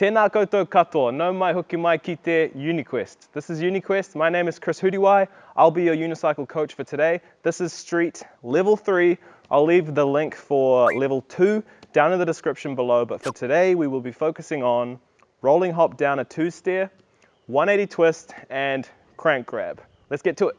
Tēnā koutou katoa, no mai hoki mai ki te UNIQUEST. This is UNIQUEST. My name is Chris Huriwai. I'll be your unicycle coach for today. This is street level 3. I'll leave the link for level 2 down in the description below, but for today we will be focusing on rolling hop down a 2-stair, 180 twist, and crank grab. Let's get to it.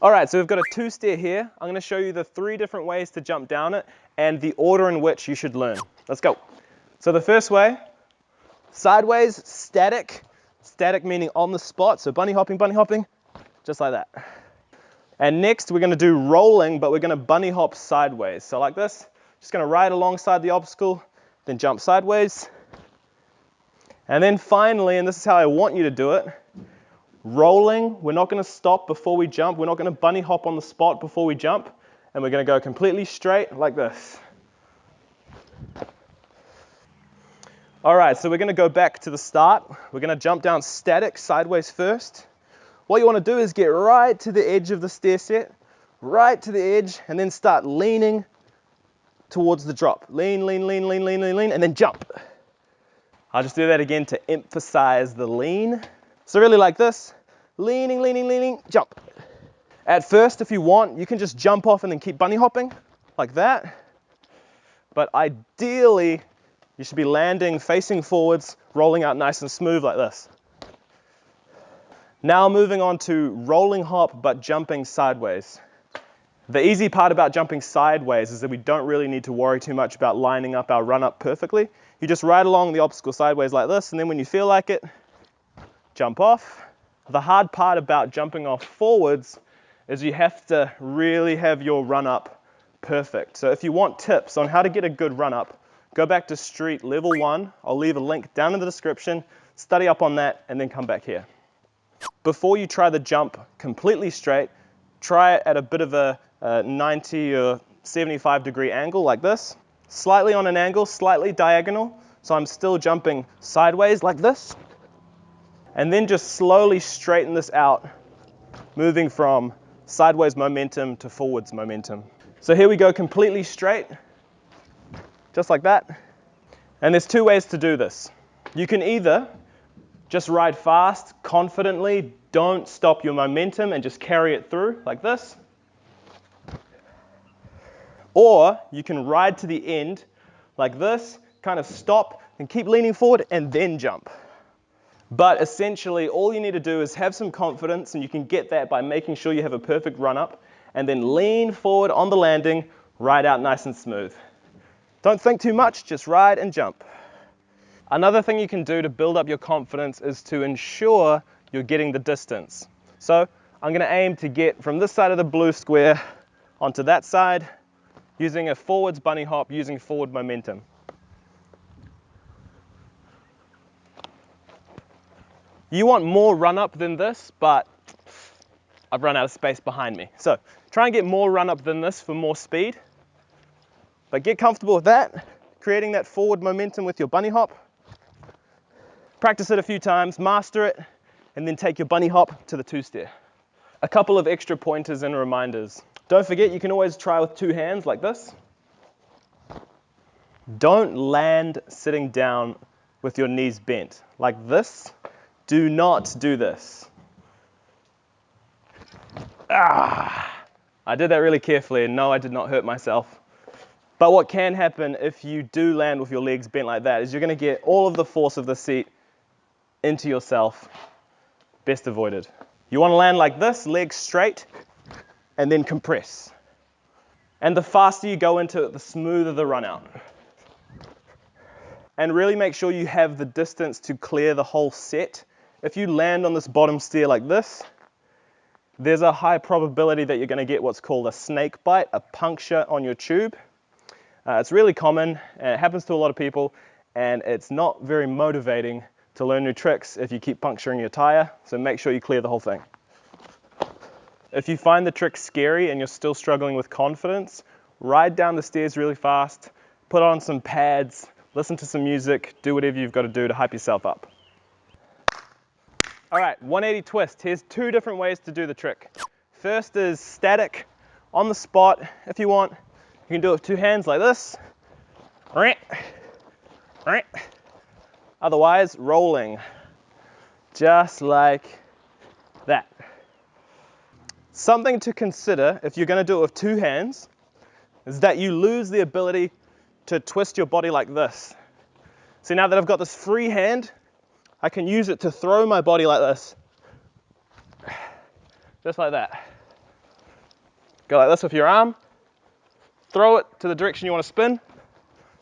All right, so we've got a 2-stair here. I'm gonna show you the 3 different ways to jump down it and the order in which you should learn. Let's go. So the first way, sideways, static. Static meaning on the spot, so bunny hopping, just like that. And next we're gonna do rolling, but we're gonna bunny hop sideways. So like this, just gonna ride alongside the obstacle, then jump sideways. And then finally, and this is how I want you to do it, rolling, we're not gonna stop before we jump. We're not gonna bunny hop on the spot before we jump. And we're gonna go completely straight like this. All right, so we're gonna go back to the start. We're gonna jump down static, sideways first. What you wanna do is get right to the edge of the stair set, right to the edge, and then start leaning towards the drop. Lean, lean, lean, lean, lean, lean, lean, and then jump. I'll just do that again to emphasize the lean. So really like this, leaning, leaning, leaning, jump. At first, if you want, you can just jump off and then keep bunny hopping, like that. But ideally, you should be landing, facing forwards, rolling out nice and smooth like this. Now moving on to rolling hop, but jumping sideways. The easy part about jumping sideways is that we don't really need to worry too much about lining up our run up perfectly. You just ride along the obstacle sideways like this, and then when you feel like it, jump off. The hard part about jumping off forwards is you have to really have your run up perfect. So if you want tips on how to get a good run up, go back to street level 1. I'll leave a link down in the description. Study up on that and then come back here. Before you try the jump completely straight, try it at a bit of a 90 or 75 degree angle like this. Slightly on an angle, slightly diagonal. So I'm still jumping sideways like this. And then just slowly straighten this out, moving from sideways momentum to forwards momentum. So here we go, completely straight, just like that. And there's 2 ways to do this. You can either just ride fast, confidently, don't stop your momentum and just carry it through like this. Or you can ride to the end like this, kind of stop and keep leaning forward and then jump. But essentially all you need to do is have some confidence, and you can get that by making sure you have a perfect run up and then lean forward on the landing, ride out nice and smooth. Don't think too much, just ride and jump. Another thing you can do to build up your confidence is to ensure you're getting the distance. So I'm going to aim to get from this side of the blue square onto that side using a forwards bunny hop, using forward momentum. You want more run up than this, but I've run out of space behind me. So try and get more run up than this for more speed. But get comfortable with that, creating that forward momentum with your bunny hop. Practice it a few times, master it, and then take your bunny hop to the 2-stair. A couple of extra pointers and reminders. Don't forget, you can always try with 2 hands like this. Don't land sitting down with your knees bent like this. Do not do this. I did that really carefully, and no, I did not hurt myself. But what can happen if you do land with your legs bent like that is you're going to get all of the force of the seat into yourself. Best avoided. You want to land like this, legs straight, and then compress. And the faster you go into it, the smoother the run out. And really make sure you have the distance to clear the whole set. If you land on this bottom stair like this, there's a high probability that you're going to get what's called a snake bite, a puncture on your tube. It's really common, and it happens to a lot of people, and it's not very motivating to learn new tricks if you keep puncturing your tire, so make sure you clear the whole thing. If you find the trick scary and you're still struggling with confidence, ride down the stairs really fast, put on some pads, listen to some music, do whatever you've got to do to hype yourself up. All right, 180 twist. Here's 2 different ways to do the trick. First is static, on the spot. If you want, you can do it with 2 hands like this. Otherwise, rolling, just like that. Something to consider if you're going to do it with two hands is that you lose the ability to twist your body like this. See, now that I've got this free hand, I can use it to throw my body like this. Just like that. Go like this with your arm, throw it to the direction you want to spin,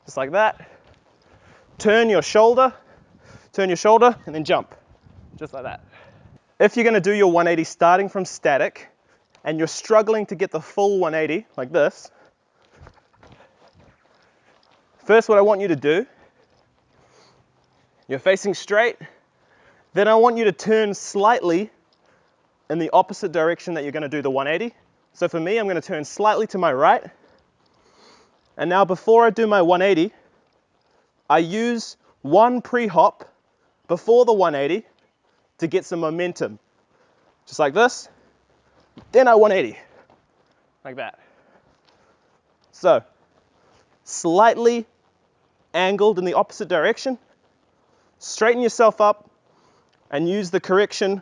just like that. Turn your shoulder, and then jump, just like that. If you're going to do your 180 starting from static, and you're struggling to get the full 180, like this, first what I want you to do, you're facing straight, then I want you to turn slightly in the opposite direction that you're going to do the 180. So for me, I'm going to turn slightly to my right. And now before I do my 180, I use one pre-hop before the 180 to get some momentum. Just like this. Then I 180. Like that. So, slightly angled in the opposite direction. Straighten yourself up and use the correction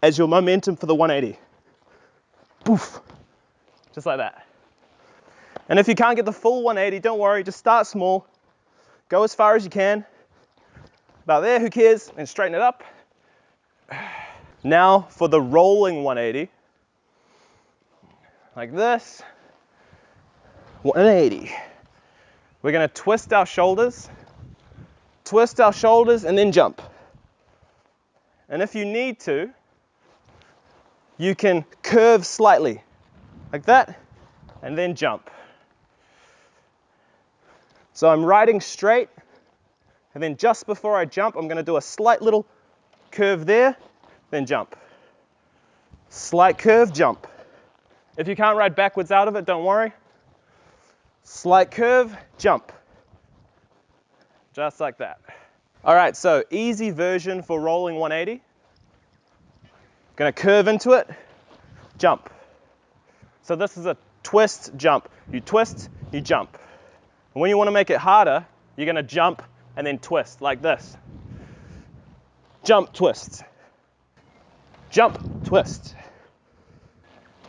as your momentum for the 180. Poof. Just like that. And if you can't get the full 180, don't worry, just start small. Go as far as you can. About there, who cares? And straighten it up. Now for the rolling 180. Like this. 180. We're going to twist our shoulders, and then jump. And if you need to, you can curve slightly, like that, and then jump. So I'm riding straight, and then just before I jump, I'm going to do a slight little curve there, then jump. Slight curve, jump. If you can't ride backwards out of it, don't worry. Slight curve, jump. Just like that. All right, so easy version for rolling 180. Gonna curve into it, jump. So this is a twist, jump. You twist, you jump. And when you want to make it harder, you're gonna jump and then twist, like this. Jump, twist. Jump, twist.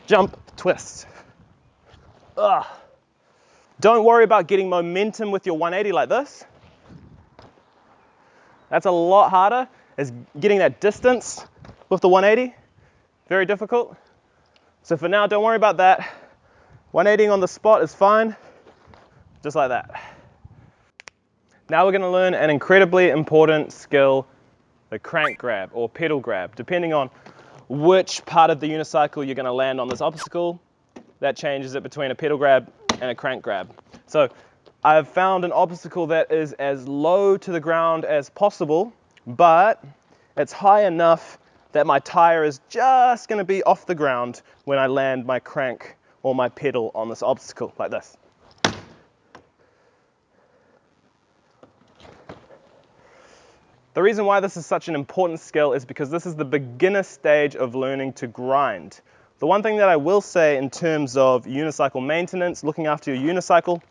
Jump, twist. Ugh. Don't worry about getting momentum with your 180 like this. That's a lot harder, is getting that distance with the 180. Very difficult. So for now, don't worry about that. 180 on the spot is fine, just like that. Now we're going to learn an incredibly important skill, the crank grab or pedal grab. Depending on which part of the unicycle you're going to land on this obstacle, that changes it between a pedal grab and a crank grab. So I've found an obstacle that is as low to the ground as possible, but it's high enough that my tire is just going to be off the ground when I land my crank or my pedal on this obstacle, like this. The reason why this is such an important skill is because this is the beginner stage of learning to grind. The one thing that I will say in terms of unicycle maintenance, looking after your unicycle,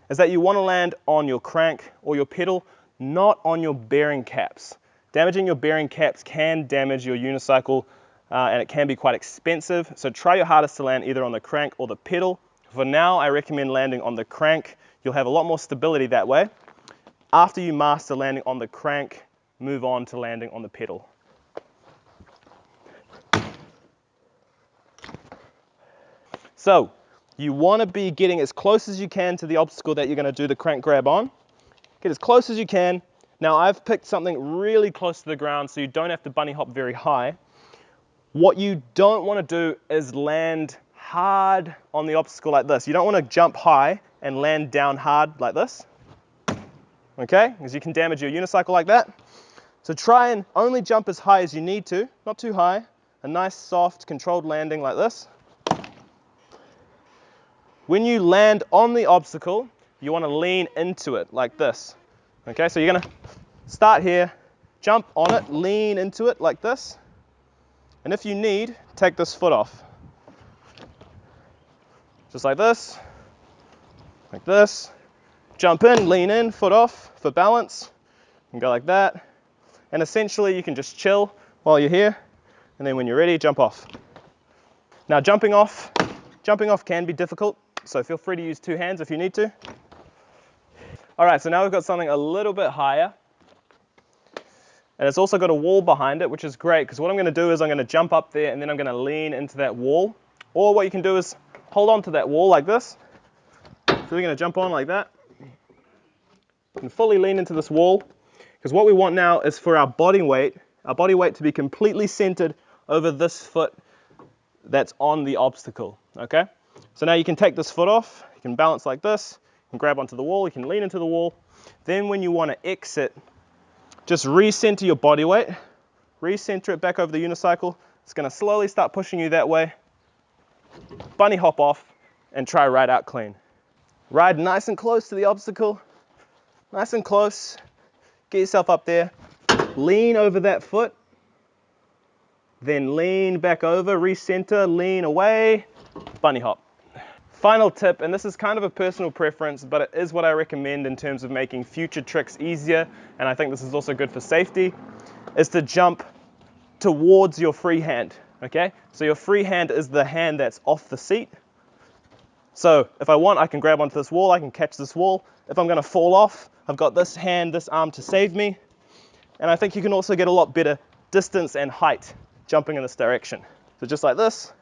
is that you want to land on your crank or your pedal, not on your bearing caps. Damaging your bearing caps can damage your unicycle and it can be quite expensive. So try your hardest to land either on the crank or the pedal. For now, I recommend landing on the crank. You'll have a lot more stability that way. After you master landing on the crank, move on to landing on the pedal. So you want to be getting as close as you can to the obstacle that you're going to do the crank grab on. Get as close as you can. Now I've picked something really close to the ground so you don't have to bunny hop very high. What you don't want to do is land hard on the obstacle like this. You don't want to jump high and land down hard like this. Okay, because you can damage your unicycle like that. So try and only jump as high as you need to, not too high. A nice soft controlled landing like this. When you land on the obstacle, you want to lean into it like this. Okay, so you're going to start here, jump on it, lean into it like this. And if you need, take this foot off. Just like this. Jump in, lean in, foot off for balance. and go like that. And essentially you can just chill while you're here, and then when you're ready, jump off. Now jumping off can be difficult, so feel free to use 2 hands if you need to. All right, so now we've got something a little bit higher, and it's also got a wall behind it, which is great, because what I'm gonna do is I'm gonna jump up there and then I'm gonna lean into that wall. Or what you can do is hold on to that wall like this. So we're gonna jump on like that and fully lean into this wall, because what we want now is for our body weight to be completely centered over this foot that's on the obstacle, okay? So now you can take this foot off, you can balance like this, you can grab onto the wall, you can lean into the wall. Then when you want to exit, just recenter your body weight, recenter it back over the unicycle. It's going to slowly start pushing you that way. Bunny hop off and try ride out clean. Ride nice and close to the obstacle, nice and close. Get yourself up there, lean over that foot, then lean back over, recenter, lean away, bunny hop. Final tip, and this is kind of a personal preference, but it is what I recommend in terms of making future tricks easier, and I think this is also good for safety, is to jump towards your free hand, okay? So your free hand is the hand that's off the seat. So if I want, I can grab onto this wall, I can catch this wall. If I'm gonna fall off, I've got this hand, this arm to save me. And I think you can also get a lot better distance and height jumping in this direction. So just like this.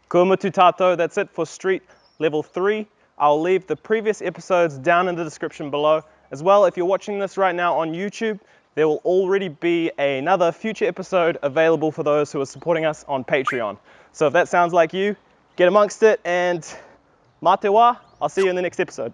Kua mutu tātou, that's it for Street Level 3. I'll leave the previous episodes down in the description below. As well, if you're watching this right now on YouTube, there will already be another future episode available for those who are supporting us on Patreon. So if that sounds like you, get amongst it, and mā te wā, I'll see you in the next episode.